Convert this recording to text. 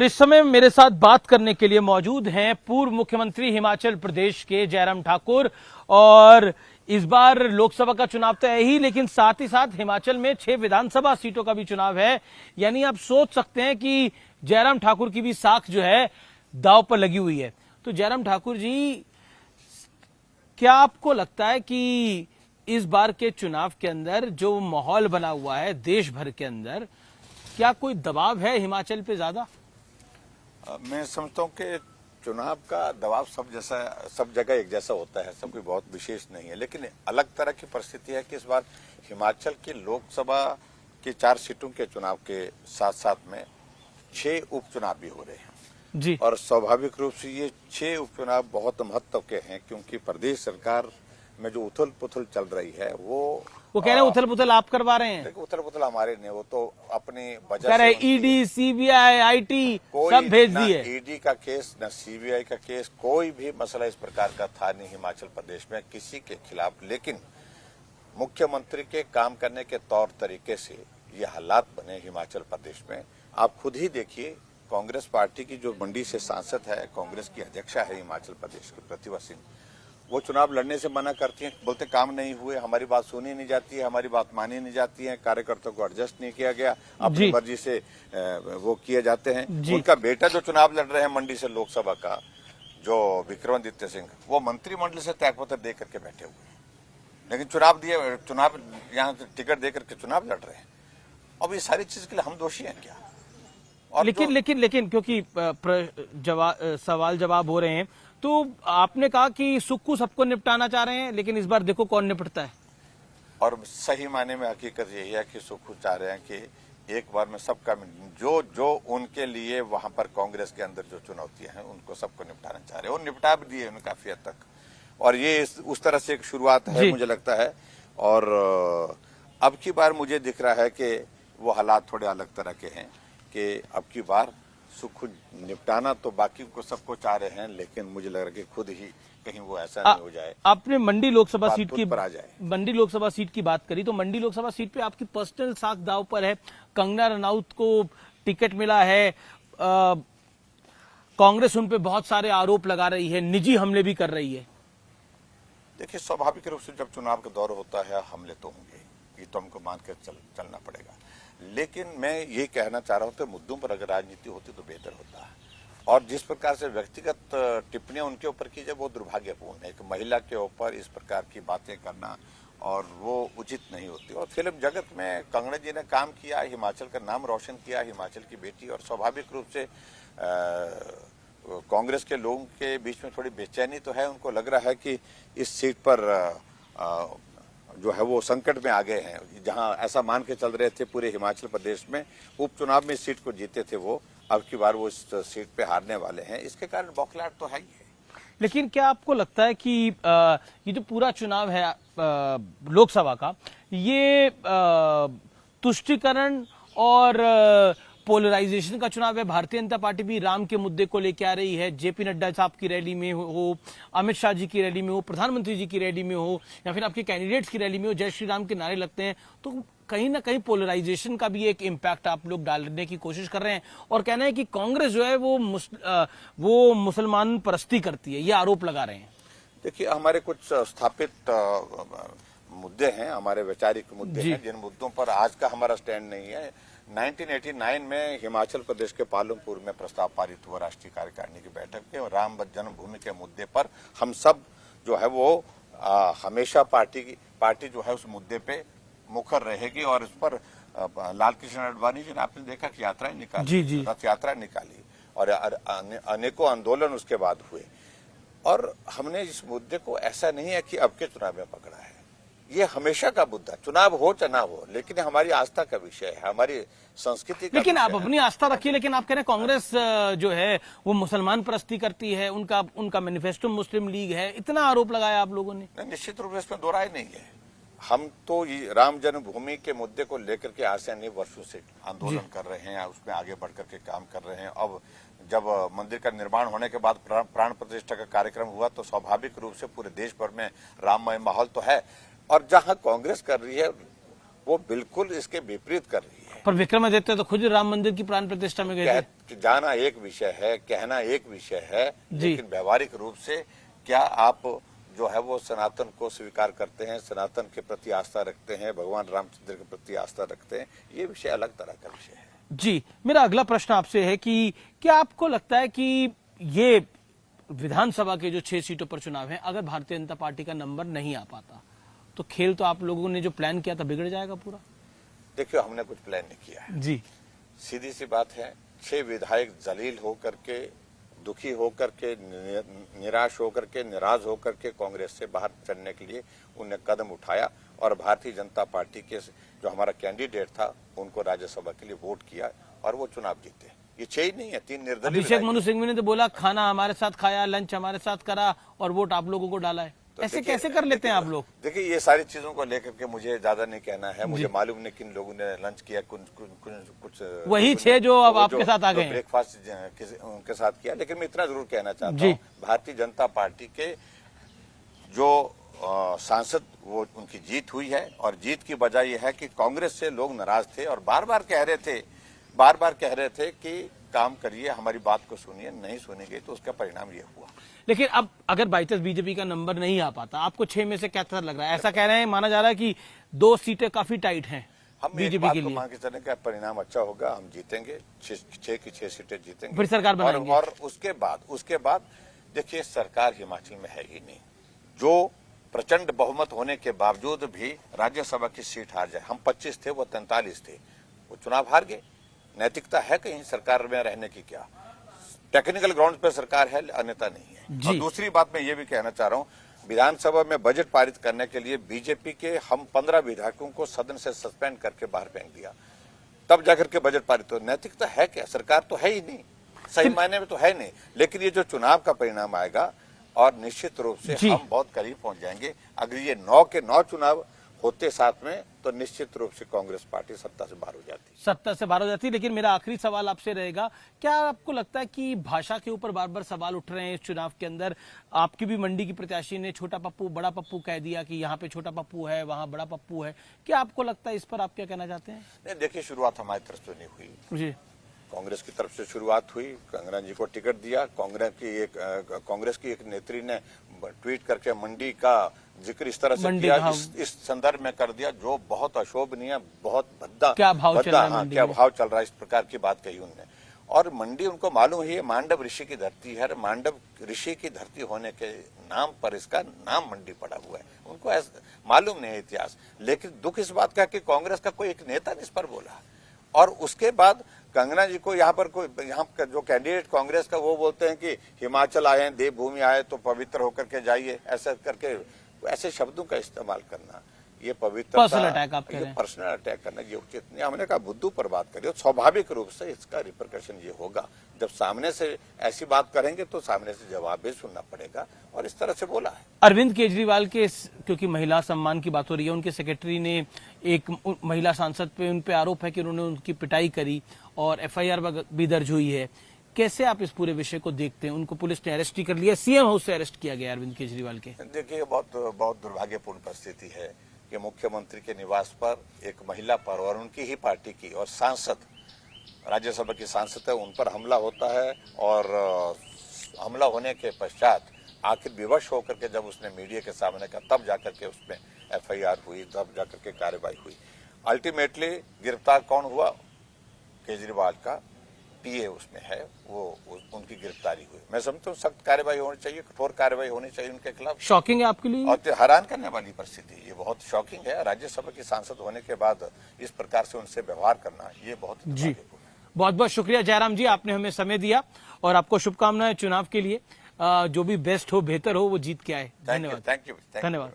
इस समय मेरे साथ बात करने के लिए मौजूद हैं पूर्व मुख्यमंत्री हिमाचल प्रदेश के जयराम ठाकुर। और इस बार लोकसभा का चुनाव तो है ही, लेकिन साथ ही साथ हिमाचल में 6 विधानसभा सीटों का भी चुनाव है। यानी आप सोच सकते हैं कि जयराम ठाकुर की भी साख जो है दांव पर लगी हुई है। तो जयराम ठाकुर जी, क्या आपको लगता है कि इस बार के चुनाव के अंदर जो माहौल बना हुआ है देश भर के अंदर, क्या कोई दबाव है हिमाचल पे ज्यादा? मैं समझता हूँ कि चुनाव का दबाव सब जगह एक जैसा होता है, सब कोई बहुत विशेष नहीं है। लेकिन अलग तरह की परिस्थिति है कि इस बार हिमाचल की लोकसभा की 4 सीटों के चुनाव के साथ साथ में 6 उपचुनाव भी हो रहे हैं जी। और स्वाभाविक रूप से ये 6 उपचुनाव बहुत महत्व के हैं, क्योंकि प्रदेश सरकार में जो उथल पुथल चल रही है वो कह रहे हैं उथल पुथल आप करवा रहे हैं। उथल पुथल हमारे नहीं, वो तो अपनी वजह कह रहे से ईडी, सीबीआई, आईटी सब भेज दिए। ईडी का केस न सीबीआई का केस, कोई भी मसला इस प्रकार का था नहीं हिमाचल प्रदेश में किसी के खिलाफ। लेकिन मुख्यमंत्री के काम करने के तौर तरीके से ये हालात बने हिमाचल प्रदेश में। आप खुद ही देखिए, कांग्रेस पार्टी की जो मंडी से सांसद है, कांग्रेस की अध्यक्षा है हिमाचल प्रदेश की प्रतिभा सिंह, वो चुनाव लड़ने से मना करती हैं, बोलते काम नहीं हुए, हमारी बात सुनी नहीं जाती है, हमारी बात मानी नहीं जाती है, कार्यकर्ताओं को एडजस्ट नहीं किया गया, अपनी मर्जी से वो किए जाते हैं। उनका बेटा जो चुनाव लड़ रहे हैं मंडी से लोकसभा का, जो विक्रमादित्य सिंह, वो मंत्रिमंडल से त्यागपत्र दे करके बैठे हुए हैं, लेकिन चुनाव यहाँ टिकट दे करके चुनाव लड़ रहे हैं। अब ये सारी चीज के लिए हम दोषी हैं क्या? और लेकिन क्योंकि सवाल जवाब हो रहे हैं, तो आपने कहा कि सुक्खू सबको निपटाना चाह रहे हैं, लेकिन इस बार देखो कौन निपटता है। और सही मायने में हकीकत यही है कि सुक्खू चाह रहे हैं कि एक बार में सबका जो उनके लिए वहां पर कांग्रेस के अंदर जो चुनौतियां हैं उनको सबको निपटाना चाह रहे हैं, और निपटा भी दिए उन्हें काफी हद तक। और ये उस तरह से एक शुरुआत है मुझे लगता है। और अब की बार मुझे दिख रहा है कि वो हालात थोड़े अलग तरह के हैं कि अब की बार सुक्खू निपटाना तो बाकी को सबको चाह रहे हैं, लेकिन मुझे लग रहा है कि खुद ही कहीं वो ऐसा नहीं हो जाए। आपने मंडी लोकसभा सीट की मंडी लोकसभा सीट की बात करी, तो मंडी लोकसभा सीट पे आपकी पर्सनल साख दांव पर है। कंगना रनौत को टिकट मिला है, कांग्रेस उन पे बहुत सारे आरोप लगा रही है, निजी हमले भी कर रही है। देखिए, स्वाभाविक रूप से जब चुनाव का दौर होता है हमले तो होंगे, ये तो हमको मान कर चलना पड़ेगा। लेकिन मैं ये कहना चाह रहा हूँ कि मुद्दों पर अगर राजनीति होती तो बेहतर होता है। और जिस प्रकार से व्यक्तिगत टिप्पणियां उनके ऊपर की जाए वो दुर्भाग्यपूर्ण है। एक महिला के ऊपर इस प्रकार की बातें करना और वो उचित नहीं होती। और फिल्म जगत में कंगना जी ने काम किया, हिमाचल का नाम रोशन किया, हिमाचल की बेटी। और स्वाभाविक रूप से कांग्रेस के लोगों के बीच में थोड़ी बेचैनी तो है, उनको लग रहा है कि इस सीट पर जो है वो संकट में आ गए हैं। जहां ऐसा मान के चल रहे थे पूरे हिमाचल प्रदेश में, उपचुनाव में इस सीट को जीते थे वो, अब की बार वो इस सीट पे हारने वाले हैं। इसके कारण बौखलाहट तो है ही है। लेकिन क्या आपको लगता है कि ये जो पूरा चुनाव है लोकसभा का, ये तुष्टीकरण और पोलराइजेशन का चुनाव है? भारतीय जनता पार्टी भी राम के मुद्दे को लेकर आ रही है, जेपी नड्डा साहब की रैली में हो, अमित शाह जी की रैली में हो, प्रधानमंत्री जी की रैली में हो, या फिर आपके कैंडिडेट्स की रैली में हो, जय श्री राम के नारे लगते हैं। तो कहीं ना कहीं पोलराइजेशन का भी एक इम्पैक्ट आप लोग डालने की कोशिश कर रहे हैं, और कहना है कि कांग्रेस जो है वो मुसलमान परस्ती करती है, ये आरोप लगा रहे हैं। देखिए, हमारे कुछ स्थापित मुद्दे हैं, हमारे वैचारिक मुद्दे हैं, जिन मुद्दों पर आज का हमारा स्टैंड नहीं है। 1989 में हिमाचल प्रदेश के पालमपुर में प्रस्ताव पारित हुआ राष्ट्रीय कार्यकारिणी की बैठक में, और राम जन्मभूमि के मुद्दे पर हम सब जो है वो हमेशा पार्टी जो है उस मुद्दे पे मुखर रहेगी। और इस पर लाल कृष्ण आडवाणी जी ने आपने देखा कि यात्राएं निकाली, रथ यात्रा निकाली, और अनेकों आंदोलन उसके बाद हुए। और हमने इस मुद्दे को ऐसा नहीं है कि अब के चुनाव में पकड़ा है, ये हमेशा का मुद्दा, चुनाव हो चाहे ना हो, लेकिन हमारी आस्था का विषय है, हमारी संस्कृति का। लेकिन आप अपनी आस्था रखिए, लेकिन आप कह रहे हैं कांग्रेस जो है वो मुसलमान परस्ती करती है, उनका मैनिफेस्टो मुस्लिम लीग है, इतना आरोप लगाया आप लोगों ने। निश्चित रूप से इसमें दो राय नहीं है। हम तो राम जन्मभूमि के मुद्दे को लेकर के आज से अनेक वर्षों से आंदोलन कर रहे हैं, उसमें आगे बढ़कर के काम कर रहे हैं। अब जब मंदिर का निर्माण होने के बाद प्राण प्रतिष्ठा का कार्यक्रम हुआ तो स्वाभाविक रूप से पूरे देश भर में राममय माहौल तो है। और जहां कांग्रेस कर रही है वो बिल्कुल इसके विपरीत कर रही है। पर विक्रमादित्य तो खुद राम मंदिर की प्राण प्रतिष्ठा में गए थे। जाना एक विषय है, कहना एक विषय है, लेकिन व्यवहारिक रूप से क्या आप जो है वो सनातन को स्वीकार करते हैं, सनातन के प्रति आस्था रखते हैं, भगवान रामचंद्र के प्रति आस्था रखते हैं, ये विषय अलग तरह का विषय है। जी, मेरा अगला प्रश्न आपसे है कि क्या आपको लगता है कि ये विधानसभा के जो 6 सीटों पर चुनाव है, अगर भारतीय जनता पार्टी का नंबर नहीं आ पाता तो खेल तो आप लोगों ने जो प्लान किया था बिगड़ जाएगा पूरा? देखियो, हमने कुछ प्लान नहीं किया है जी। सीधी सी बात है, 6 विधायक जलील होकर के, दुखी होकर के, निराश होकर के, निराश होकर के कांग्रेस से बाहर चलने के लिए उन्हें कदम उठाया और भारतीय जनता पार्टी के जो हमारा कैंडिडेट था उनको राज्यसभा के लिए वोट किया और वो चुनाव जीते। ये 6 ही नहीं है, 3 निर्दलीय। अभिषेक मनु सिंघवी ने तो बोला खाना हमारे साथ खाया, लंच हमारे साथ करा और वोट आप लोगों को डाला है। तो ऐसे कैसे कर लेते हैं आप लोग? देखिए, ये सारी चीजों को लेकर के मुझे ज्यादा नहीं कहना है, मुझे मालूम नहीं किन लोगों ने लंच किया, कुछ वही 6 जो अब आपके साथ आ गए, ब्रेकफास्ट उनके साथ किया। लेकिन मैं इतना जरूर कहना चाहता हूँ, भारतीय जनता पार्टी के जो सांसद वो उनकी जीत हुई है और जीत की वजह यह है कि कांग्रेस से लोग नाराज थे और बार बार कह रहे थे कि काम करिए, हमारी बात को सुनिए, नहीं सुनेंगे तो उसका परिणाम ये हुआ। लेकिन अब अगर बाई चांस बीजेपी का नंबर नहीं आ पाता, आपको 6 में से कैसा लग रहा है? ऐसा कह रहे हैं, माना जा रहा है कि 2 सीटें काफी टाइट हैं हम बीजेपी के लिए। मान के चलें का परिणाम अच्छा होगा, हम जीतेंगे, 6 की 6 सीटें जीतेंगे, फिर सरकार बनाएंगे। और उसके बाद देखिए, सरकार हिमाचल में है ही नहीं। जो प्रचंड बहुमत होने के बावजूद भी राज्यसभा की सीट हार जाए, हम 25 थे, वो 43 थे, वो चुनाव हार गए। नैतिकता है कहीं सरकार में रहने की? क्या टेक्निकल ग्राउंड पे सरकार है, अन्यथा नहीं है। और दूसरी बात मैं ये भी कहना चाह रहा हूँ, विधानसभा में बजट पारित करने के लिए बीजेपी के हम 15 विधायकों को सदन से सस्पेंड करके बाहर फेंक दिया, तब जाकर के बजट पारित हो। नैतिकता है क्या? सरकार तो है ही नहीं, सही मायने में तो है नहीं। लेकिन ये जो चुनाव का परिणाम आएगा और निश्चित रूप से हम बहुत करीब पहुंच जाएंगे। अगर ये 9 के 9 चुनाव होते साथ में तो निश्चित रूप से कांग्रेस पार्टी सत्ता से बाहर हो जाती। लेकिन मेरा आखिरी सवाल आपसे रहेगा, क्या आपको लगता है कि भाषा के ऊपर बार बार सवाल उठ रहे हैं इस चुनाव के अंदर? आपकी भी मंडी की प्रत्याशी ने छोटा पप्पू बड़ा पप्पू कह दिया कि यहाँ पे छोटा पप्पू है, वहाँ बड़ा पप्पू है। क्या आपको लगता है इस पर आप क्या कहना चाहते हैं? नहीं, देखिए, शुरुआत हमारी तरफ से नहीं हुई जी, कांग्रेस की तरफ से शुरुआत हुई। कंगना जी को टिकट दिया, कांग्रेस की एक नेत्री ने ट्वीट करके मंडी का जिक्र इस तरह से किया, इस संदर्भ में कर दिया जो बहुत अशोभनीय, बहुत भद्दा, क्या भाव चल रहा है, इस प्रकार की बात कही उन्होंने। और मंडी उनको मालूम है मांडव ऋषि की धरती है, मांडव ऋषि की धरती होने के नाम पर इसका नाम मंडी पड़ा हुआ है, उनको मालूम नहीं है इतिहास। लेकिन दुख इस बात का कि कांग्रेस का कोई एक नेता इस पर बोला और उसके बाद कंगना जी को यहाँ का जो कैंडिडेट कांग्रेस का वो बोलते हैं कि हिमाचल आए हैं, देवभूमि आए तो पवित्र होकर के जाइए, ऐसा करके ऐसे शब्दों का इस्तेमाल करना, ये पवित्रता, पर्सनल अटैक करना ये उचित नहीं। हमने कहा बुद्धू पर बात करिए, स्वाभाविक रूप से इसका रिपरकशन ये होगा, जब सामने से ऐसी बात करेंगे तो सामने से जवाब भी सुनना पड़ेगा और इस तरह से बोला है। अरविंद केजरीवाल के, क्योंकि महिला सम्मान की बात हो रही है, उनके सेक्रेटरी ने एक महिला सांसद पे उन पे आरोप है कि उन्होंने उनकी पिटाई करी और FIR भी दर्ज हुई है। कैसे आप इस पूरे विषय को देखते हैं? उनको पुलिस ने अरेस्ट कर लिया, CM हाउस से अरेस्ट किया गया अरविंद केजरीवाल के। देखिए, बहुत दुर्भाग्यपूर्ण परिस्थिति है कि मुख्यमंत्री के निवास पर एक महिला पर और उनकी ही पार्टी की और सांसद, राज्यसभा की सांसद है, उन पर हमला होता है और हमला होने के पश्चात आखिर विवश होकर के जब उसने मीडिया के सामने कहा तब जाकर के उसमें FIR हुई, तब जाकर के कार्रवाई हुई। अल्टीमेटली गिरफ्तार कौन हुआ? केजरीवाल का PA उसमें है, वो उनकी गिरफ्तारी हुई। मैं समझता हूँ सख्त कार्रवाई होनी चाहिए, कठोर कार्रवाई होनी चाहिए उनके खिलाफ। शॉकिंग है आपके लिए? और हैरान करने वाली परिस्थिति, ये बहुत शॉकिंग है। राज्यसभा की सांसद होने के बाद इस प्रकार से उनसे व्यवहार करना, ये बहुत जी। बहुत बहुत शुक्रिया जयराम जी, आपने हमें समय दिया और आपको शुभकामनाएं चुनाव के लिए। जो भी बेस्ट हो, बेहतर हो, वो जीत के आए। धन्यवाद। Thank you. धन्यवाद।